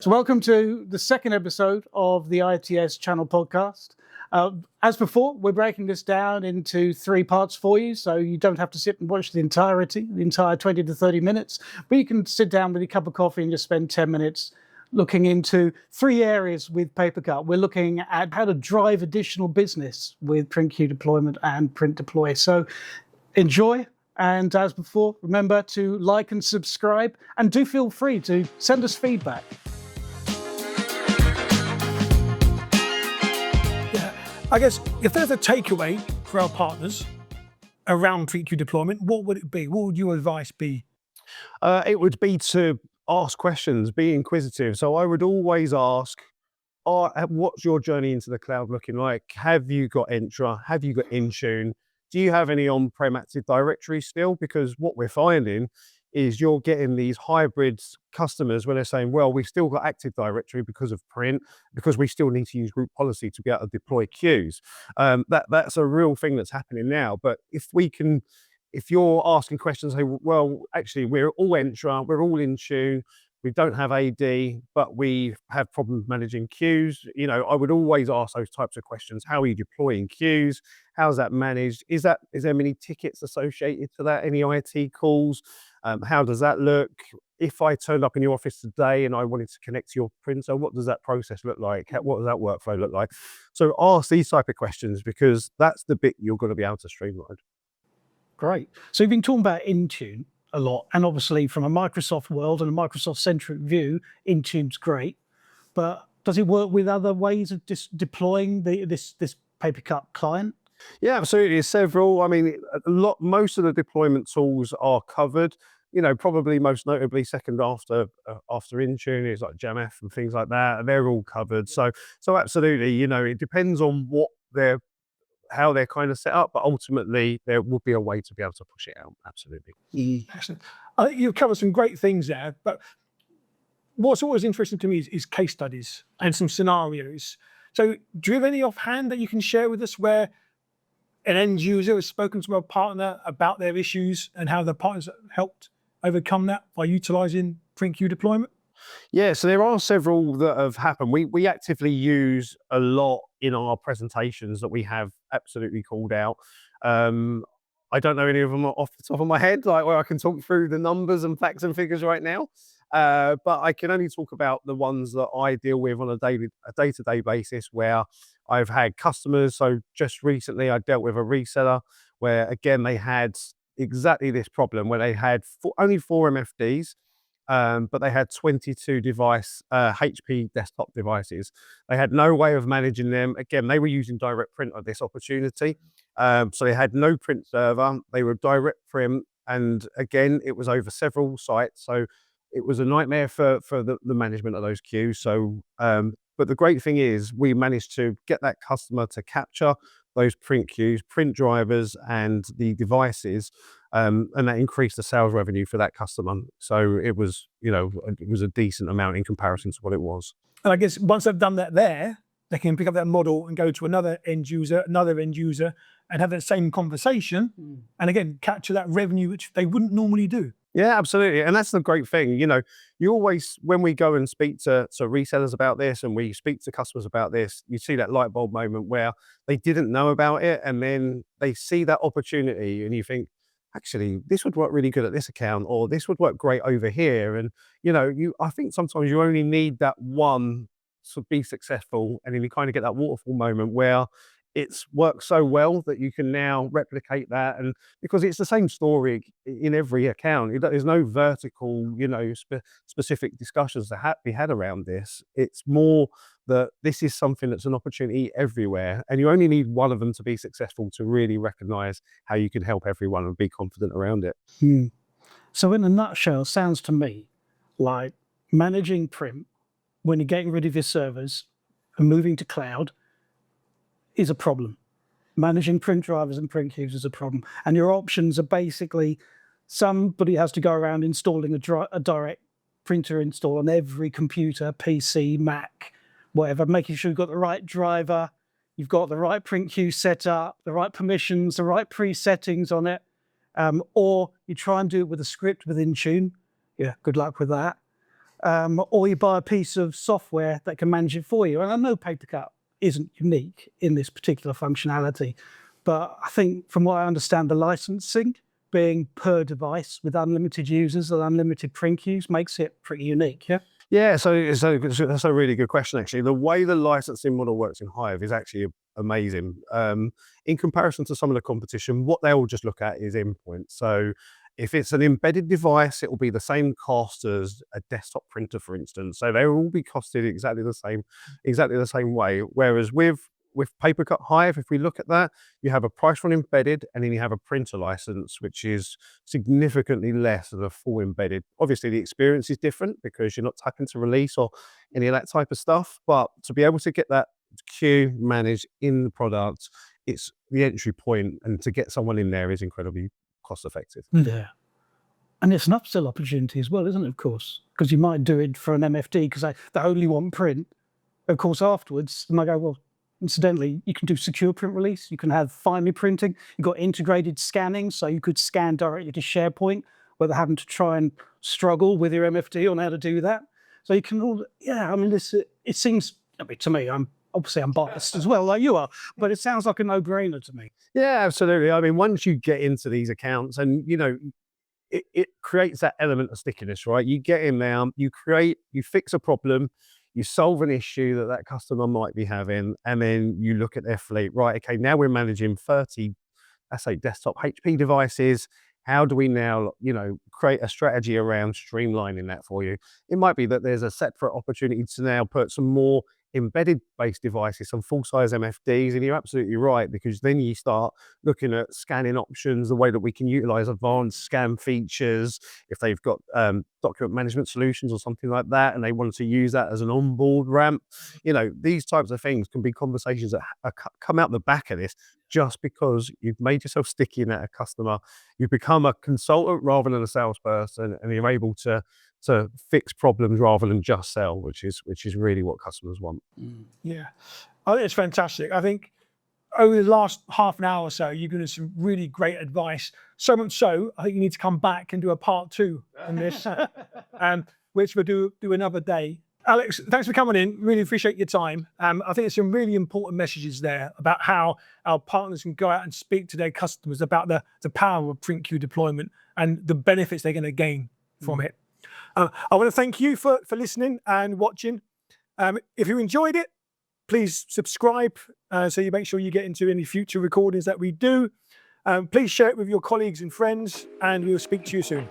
So welcome to the second episode of the ITS channel podcast. As before, we're breaking this down into 3 parts for you, so you don't have to sit and watch the entire 20 to 30 minutes, but you can sit down with a cup of coffee and just spend 10 minutes looking into 3 areas with PaperCut. We're looking at how to drive additional business with Print.Q deployment and Print Deploy. So enjoy. And as before, remember to like and subscribe, and do feel free to send us feedback. I guess if there's a takeaway for our partners around Print.Q deployment, what would it be? What would your advice be? It would be to ask questions, be inquisitive. So I would always ask, what's your journey into the cloud looking like? Have you got Entra? Have you got Intune? Do you have any on-prem Active Directory still? Because what we're finding is you're getting these hybrid customers where they're saying, well, we've still got Active Directory because of print, because we still need to use group policy to be able to deploy queues. That's a real thing that's happening now. But if you're asking questions, say, well, actually, we're all Entra, we're all Intune, we don't have AD, but we have problems managing queues. I would always ask those types of questions. How are you deploying queues? How's that managed? Is there many tickets associated to that? Any IT calls? How does that look? If I turned up in your office today and I wanted to connect to your printer, what does that process look like? What does that workflow look like? So ask these type of questions, because that's the bit you're going to be able to streamline. Great. So you've been talking about Intune a lot, and obviously from a Microsoft world and a Microsoft-centric view, Intune's great. But does it work with other ways of just deploying this PaperCut client? Yeah, absolutely. There's several. I mean, most of the deployment tools are covered. Probably most notably second after Intune is like JAMF and things like that. They're all covered. So absolutely. It depends on how they're kind of set up, but ultimately there will be a way to be able to push it out. Absolutely. Excellent. You've covered some great things there, but what's always interesting to me is case studies and some scenarios. So do you have any offhand that you can share with us where an end user has spoken to a partner about their issues and how the partners helped overcome that by utilizing Print.Q deployment? Yeah, so there are several that have happened. We actively use a lot in our presentations that we have absolutely called out. I don't know any of them off the top of my head, like where I can talk through the numbers and facts and figures right now. But I can only talk about the ones that I deal with on a day-to-day basis, where I've had customers. So just recently I dealt with a reseller where, again, they had exactly this problem where they had only 4 MFDs, but they had 22 HP desktop devices. They had no way of managing them. Again, they were using direct print on this opportunity. So they had no print server. They were direct print. And again, it was over several sites. So it was a nightmare for the management of those queues. So, but the great thing is we managed to get that customer to capture those print queues, print drivers, and the devices, and that increased the sales revenue for that customer. So it was a decent amount in comparison to what it was. And I guess once they've done that they can pick up that model and go to another end user, and have that same conversation, and again, capture that revenue, which they wouldn't normally do. Yeah, absolutely. And that's the great thing. You always, when we go and speak to resellers about this and we speak to customers about this, you see that light bulb moment where they didn't know about it, and then they see that opportunity and you think, actually, this would work really good at this account, or this would work great over here. And, I think sometimes you only need that one to be successful. And then you kind of get that waterfall moment where it's worked so well that you can now replicate that. And because it's the same story in every account, there's no vertical, specific discussions that be had around this. It's more that this is something that's an opportunity everywhere, and you only need one of them to be successful to really recognize how you can help everyone and be confident around it. So in a nutshell, sounds to me like managing print when you're getting rid of your servers and moving to cloud is a problem. Managing print drivers and print queues is a problem. And your options are basically somebody has to go around installing a direct printer install on every computer, PC, Mac, whatever, making sure you've got the right driver, you've got the right print queue set up, the right permissions, the right pre-settings on it. Or you try and do it with a script with Intune. Yeah, good luck with that. or you buy a piece of software that can manage it for you. And I know PaperCut isn't unique in this particular functionality, but I think from what I understand, the licensing being per device with unlimited users and unlimited print queues makes it pretty unique, yeah? Yeah, so that's a really good question, actually. The way the licensing model works in Hive is actually amazing. In comparison to some of the competition, what they all just look at is endpoint. So if it's an embedded device, it will be the same cost as a desktop printer, for instance. So they will all be costed exactly the same way. Whereas with PaperCut Hive, if we look at that, you have a price for an embedded, and then you have a printer license, which is significantly less than a full embedded. Obviously, the experience is different because you're not tapping to release or any of that type of stuff. But to be able to get that queue managed in the product, it's the entry point, and to get someone in there is incredibly cost effective. Yeah. And it's an upsell opportunity as well, isn't it, of course? Because you might do it for an MFD because they only want print. Of course, afterwards, they might go, well, incidentally, you can do secure print release, you can have finely printing, you've got integrated scanning, so you could scan directly to SharePoint without having to try and struggle with your MFD on how to do that. So you can all, yeah, I mean, it seems, I mean, to me, I'm biased as well, like you are, but it sounds like a no-brainer to me. Yeah, absolutely. I mean, once you get into these accounts, and it creates that element of stickiness, right? You get in there, you fix a problem, you solve an issue that customer might be having, and then you look at their fleet, right? Okay, now we're managing 30, let's say, desktop HP devices. How do we now, create a strategy around streamlining that for you? It might be that there's a separate opportunity to now put some more embedded based devices, some full size MFDs, and you're absolutely right, because then you start looking at scanning options, the way that we can utilize advanced scan features. If they've got document management solutions or something like that, and they want to use that as an onboard ramp, these types of things can be conversations that come out the back of this, just because you've made yourself sticky in that a customer. You've become a consultant rather than a salesperson, and you're able to fix problems rather than just sell, which is really what customers want. Yeah, I think it's fantastic. I think over the last half an hour or so, you've given us some really great advice. So much so, I think you need to come back and do a part 2 on this, which we'll do another day. Alex, thanks for coming in. Really appreciate your time. I think there's some really important messages there about how our partners can go out and speak to their customers about the power of print queue deployment and the benefits they're going to gain from it. I want to thank you for listening and watching. If you enjoyed it, please subscribe so you make sure you get into any future recordings that we do. Please share it with your colleagues and friends, and we'll speak to you soon.